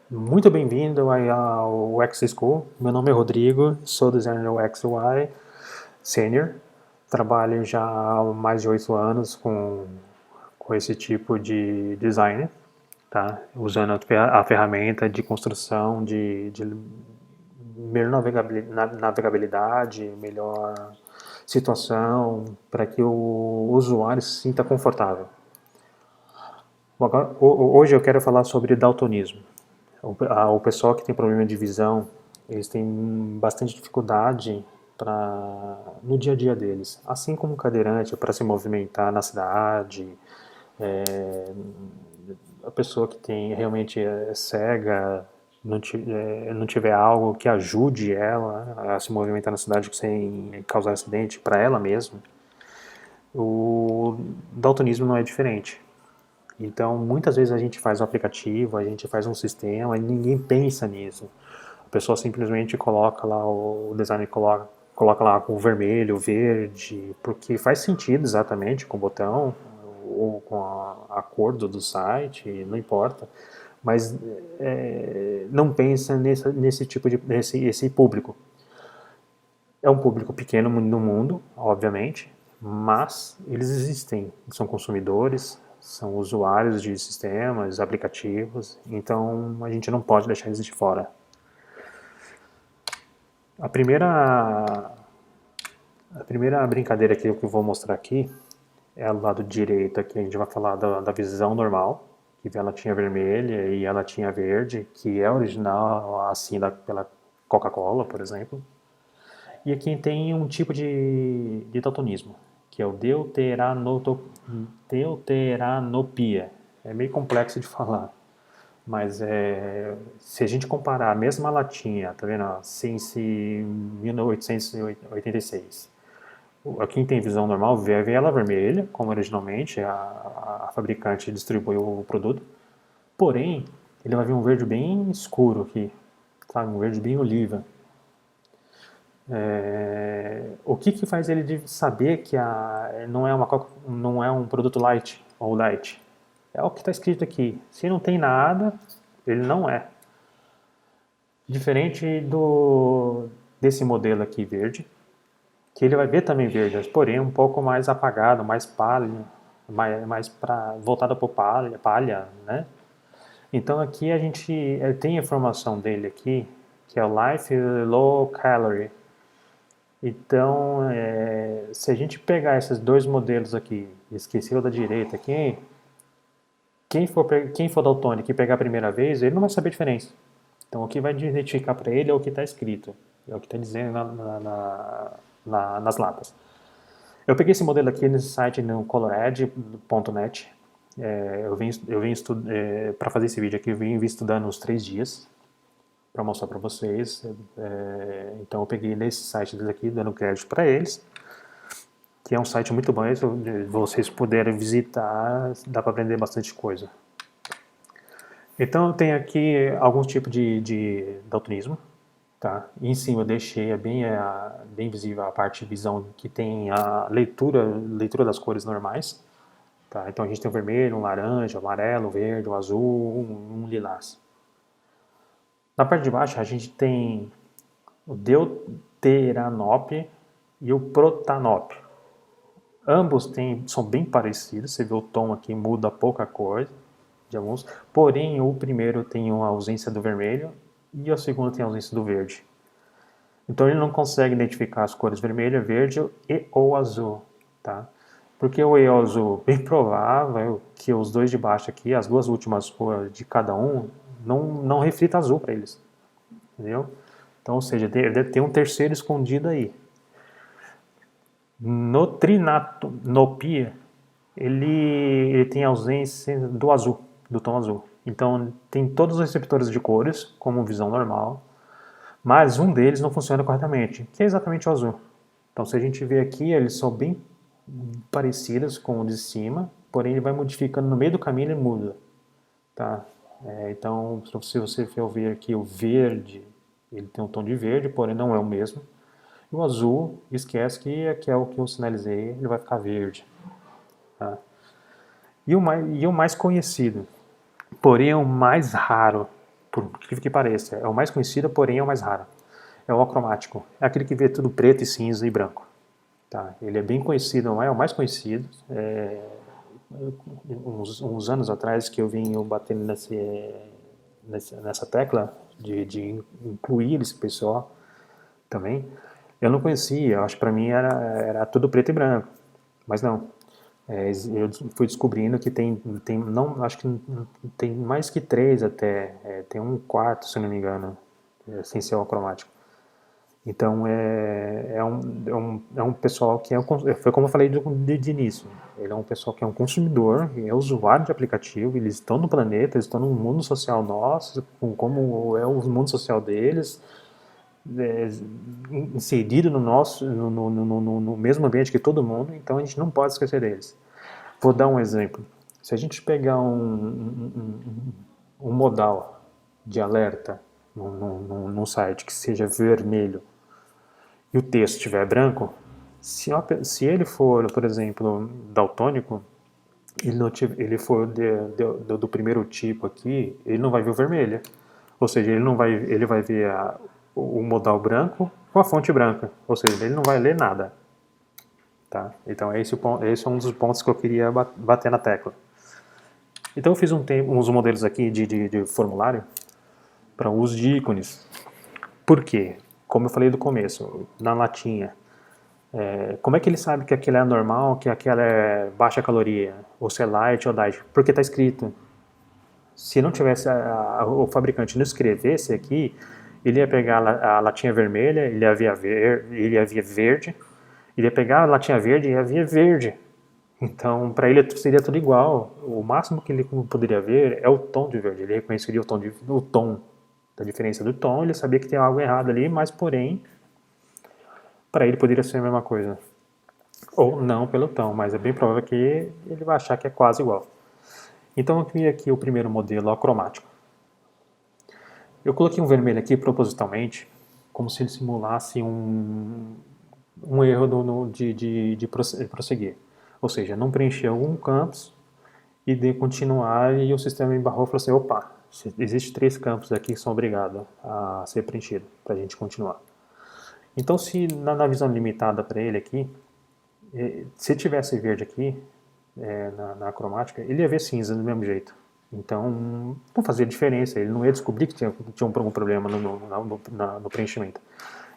Muito bem-vindo aí ao X School. Meu nome é Rodrigo, sou designer UX UI Senior. Trabalho já há mais de 8 anos com esse tipo de design, tá? Usando a ferramenta de construção de melhor navegabilidade, melhor situação, para que o usuário se sinta confortável. Agora, hoje eu quero falar sobre daltonismo. O pessoal que tem problema de visão, eles têm bastante dificuldade no dia a dia deles. Assim como o cadeirante, para se movimentar na cidade, é, a pessoa que tem realmente é cega, não tiver algo que ajude ela a se movimentar na cidade sem causar acidente para ela mesma, o daltonismo não é diferente. Então, muitas vezes a gente faz um aplicativo, a gente faz um sistema e ninguém pensa nisso. A pessoa simplesmente coloca lá, o designer coloca lá com o vermelho, o verde, porque faz sentido exatamente com o botão ou com a cor do site, não importa. Mas não pensa nesse tipo de esse público. É um público pequeno no mundo, obviamente, mas eles existem, são consumidores, são usuários de sistemas, aplicativos, então a gente não pode deixar eles de fora. A primeira, a primeira brincadeira que eu vou mostrar aqui é do lado direito, aqui a gente vai falar da visão normal, que ela tinha vermelha e ela tinha verde, que é original assim pela Coca-Cola, por exemplo. E aqui tem um tipo de daltonismo, que é o deuteranopia. É meio complexo de falar, mas se a gente comparar a mesma latinha, tá vendo? A Sense 1886. Aqui tem visão normal, vê ela vermelha, como originalmente a fabricante distribuiu o produto. Porém, ele vai vir um verde bem escuro aqui, sabe? Um verde bem oliva. O que faz ele de saber que não é um produto light ou light? É o que está escrito aqui. Se não tem nada, ele não é. Diferente desse modelo aqui verde, que ele vai ver também verde, porém um pouco mais apagado, mais pálido, voltado para palha, né? Então aqui a gente tem a informação dele aqui, que é o Life Low Calorie. Então, se a gente pegar esses dois modelos aqui, esqueceu da direita, quem for daltônico e pegar a primeira vez, ele não vai saber a diferença. Então, o que vai identificar para ele é o que está escrito, é o que está dizendo nas latas. Eu peguei esse modelo aqui nesse site no colored.net. Para fazer esse vídeo aqui, eu vim estudando uns 3 dias para mostrar para vocês. Então eu peguei nesse site aqui, dando crédito para eles, que é um site muito bom, se vocês puderem visitar, dá para aprender bastante coisa. Então eu tenho aqui alguns tipos de daltonismo, tá? E em cima eu deixei bem visível a parte de visão que tem a leitura das cores normais, tá? Então a gente tem o vermelho, um laranja, o amarelo, o verde, o azul, um lilás. Na parte de baixo a gente tem o deuteranop e o protanop. Ambos são bem parecidos, você vê o tom aqui muda pouca coisa de alguns, porém o primeiro tem a ausência do vermelho e o segundo tem a ausência do verde. Então ele não consegue identificar as cores vermelho, verde e ou azul, tá? Porque o E ou azul, bem provável que os dois de baixo aqui, as duas últimas cores de cada um, não reflita azul para eles, entendeu? Então, ou seja, deve ter um terceiro escondido aí. No trinatopia, ele tem ausência do azul, do tom azul. Então, tem todos os receptores de cores, como visão normal, mas um deles não funciona corretamente, que é exatamente o azul. Então, se a gente vê aqui, eles são bem parecidos com o de cima, porém ele vai modificando no meio do caminho, ele muda. Tá? Então, se você for ver aqui o verde, ele tem um tom de verde, porém não é o mesmo. E o azul, esquece que é o que eu sinalizei, ele vai ficar verde. Tá? E o mais conhecido, porém é o mais raro, por incrível que pareça. É o mais conhecido, porém é o mais raro. É o acromático. É aquele que vê tudo preto e cinza e branco. Tá? Ele é bem conhecido, não é o mais conhecido. Uns anos atrás que eu vim batendo nessa tecla de incluir esse pessoal também. Eu não conhecia, acho que para mim era tudo preto e branco, mas não. Eu fui descobrindo que não, acho que tem mais que três até, tem um quarto, se não me engano, sem ser o cromático. Então é um pessoal que foi como eu falei de início, ele é um pessoal que é um consumidor, é usuário de aplicativo, eles estão no planeta, eles estão no mundo social nosso, como é o mundo social deles, é, inserido no nosso, no mesmo ambiente que todo mundo, então a gente não pode esquecer deles. Vou dar um exemplo. Se a gente pegar um modal de alerta num site que seja vermelho e o texto estiver branco, se ele for, por exemplo, daltônico, ele for do primeiro tipo aqui, ele não vai ver o vermelho. Ou seja, ele vai ver o modal branco com a fonte branca. Ou seja, ele não vai ler nada. Tá? Então esse é um dos pontos que eu queria bater na tecla. Então eu fiz uns modelos aqui de formulário para uso de ícones. Por quê? Como eu falei do começo, na latinha, como é que ele sabe que aquilo é normal, que aquela é baixa caloria, ou se é light ou diet? Porque está escrito. Se não tivesse o fabricante não escrevesse aqui, ele ia pegar a latinha vermelha, ele ia ver verde, ele ia pegar a latinha verde e ia ver verde. Então, para ele seria tudo igual. O máximo que ele poderia ver é o tom de verde. Ele reconheceria o tom da diferença do tom, ele sabia que tem algo errado ali, mas porém, para ele poderia ser a mesma coisa. Ou não pelo tom, mas é bem provável que ele vai achar que é quase igual. Então eu criei aqui o primeiro modelo acromático. Eu coloquei um vermelho aqui propositalmente, como se ele simulasse um erro de prosseguir. Ou seja, não preencher algum campos e de continuar e o sistema embarrou e falou assim, opa, existem 3 campos aqui que são obrigados a ser preenchidos para a gente continuar. Então, se na visão limitada para ele aqui, se tivesse verde aqui, na cromática, ele ia ver cinza do mesmo jeito. Então, não fazia diferença, ele não ia descobrir que tinha algum problema no preenchimento.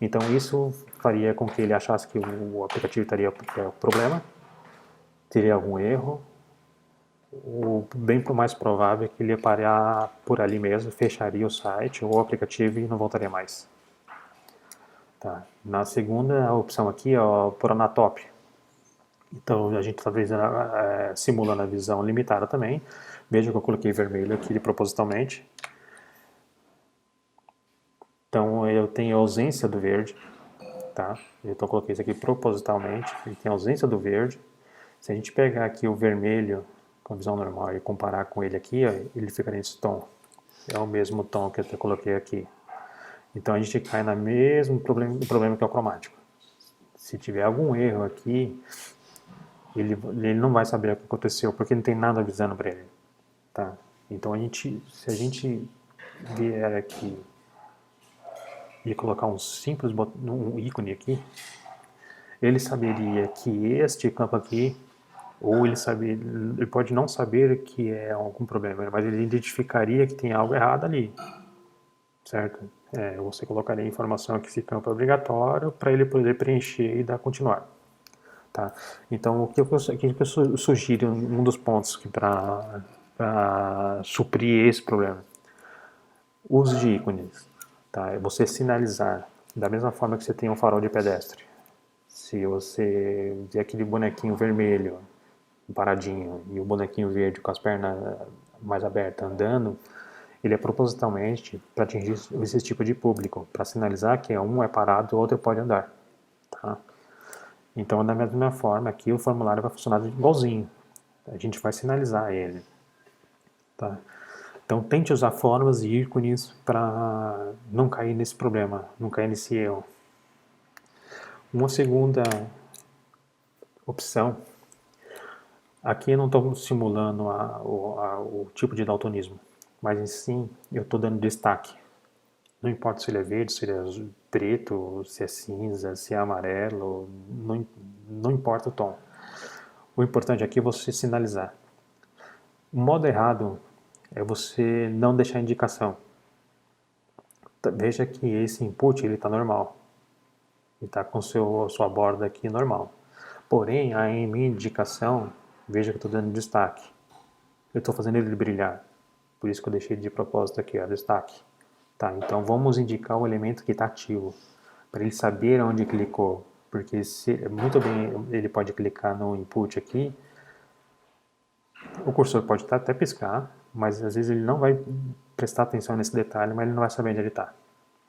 Então, isso faria com que ele achasse que o aplicativo teria problema, teria algum erro, o bem mais provável é que ele ia parar por ali mesmo, fecharia o site ou o aplicativo e não voltaria mais. Tá. Na segunda opção aqui, ó, por Anatop. Então a gente está simulando a visão limitada também. Veja que eu coloquei vermelho aqui propositalmente. Então eu tenho ausência do verde. Tá? Então eu coloquei isso aqui propositalmente. Ele tem ausência do verde. Se a gente pegar aqui o vermelho com a visão normal e comparar com ele aqui, ó, ele fica nesse tom. É o mesmo tom que eu coloquei aqui. Então a gente cai no mesmo problema que é o cromático. Se tiver algum erro aqui, ele não vai saber o que aconteceu, porque não tem nada avisando para ele. Tá? Então se a gente vier aqui e colocar um ícone aqui, ele saberia que este campo aqui, ou ele pode não saber que é algum problema, mas ele identificaria que tem algo errado ali, certo? Você colocaria a informação que esse campo é obrigatório para ele poder preencher e dar continuar. Tá? Então, o que eu sugiro, um dos pontos para suprir esse problema? Uso de ícones. Tá? É você sinalizar da mesma forma que você tem um farol de pedestre. Se você vê aquele bonequinho vermelho paradinho e o bonequinho verde com as pernas mais abertas andando, ele é propositalmente para atingir esse tipo de público, para sinalizar que um é parado e o outro pode andar. Tá? Então, da mesma forma, aqui o formulário vai funcionar igualzinho. A gente vai sinalizar ele. Tá? Então, tente usar formas e ícones para não cair nesse problema, não cair nesse erro. Uma segunda opção, aqui eu não estou simulando o tipo de daltonismo, mas em si eu estou dando destaque. Não importa se ele é verde, se ele é azul, preto, se é cinza, se é amarelo, não importa o tom. O importante aqui é você sinalizar. O modo errado é você não deixar indicação. Veja que esse input está normal. Ele está com sua borda aqui normal. Porém, a minha indicação, veja que eu estou dando destaque. Eu estou fazendo ele brilhar. Por isso que eu deixei de propósito aqui, ó, destaque. Tá, então vamos indicar o elemento que está ativo, para ele saber onde clicou. Porque muito bem ele pode clicar no input aqui, o cursor pode até piscar, mas às vezes ele não vai prestar atenção nesse detalhe, mas ele não vai saber onde ele está.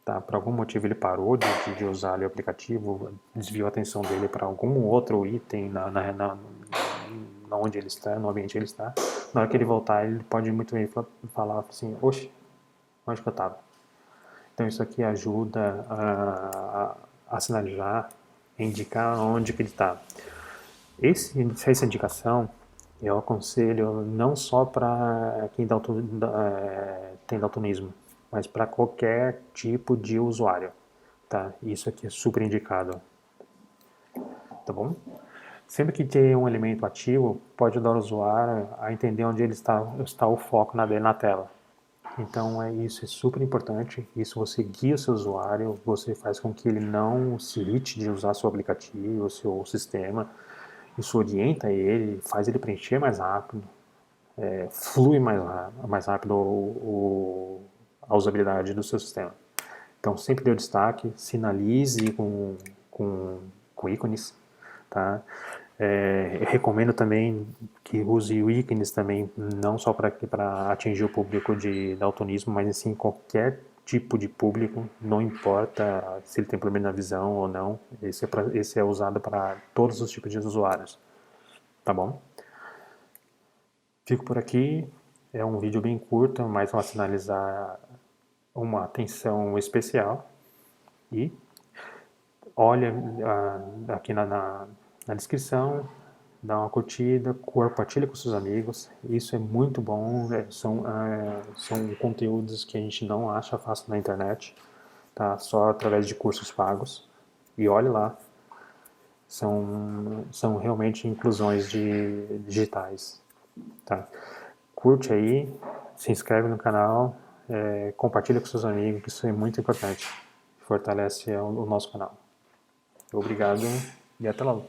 Tá? Por algum motivo ele parou de usar ali o aplicativo, desviou a atenção dele para algum outro item na onde ele está, no ambiente que ele está. Na hora que ele voltar, ele pode muito bem falar assim, oxe, onde que eu estava? Então isso aqui ajuda a sinalizar, a indicar onde que ele está. Essa indicação eu aconselho não só para quem tem daltonismo, mas para qualquer tipo de usuário. Tá? Isso aqui é super indicado. Tá bom? Sempre que tem um elemento ativo, pode ajudar o usuário a entender onde ele está o foco na tela. Então isso é super importante. Isso você guia o seu usuário, você faz com que ele não se irrite de usar seu aplicativo, seu sistema. Isso orienta ele, faz ele preencher mais rápido, flui mais rápido a usabilidade do seu sistema. Então sempre dê o destaque, sinalize com ícones, tá? Recomendo também que use ícones também, não só para atingir o público de daltonismo, mas sim qualquer tipo de público, não importa se ele tem problema na visão ou não, esse é usado para todos os tipos de usuários, tá bom? Fico por aqui, é um vídeo bem curto, mas para sinalizar uma atenção especial e olha aqui na descrição, dá uma curtida, compartilha com seus amigos, isso é muito bom, são conteúdos que a gente não acha fácil na internet, tá? Só através de cursos pagos, e olhe lá, são realmente inclusões digitais, tá? Curte aí, se inscreve no canal, compartilha com seus amigos, que isso é muito importante, fortalece o nosso canal. Obrigado e até logo.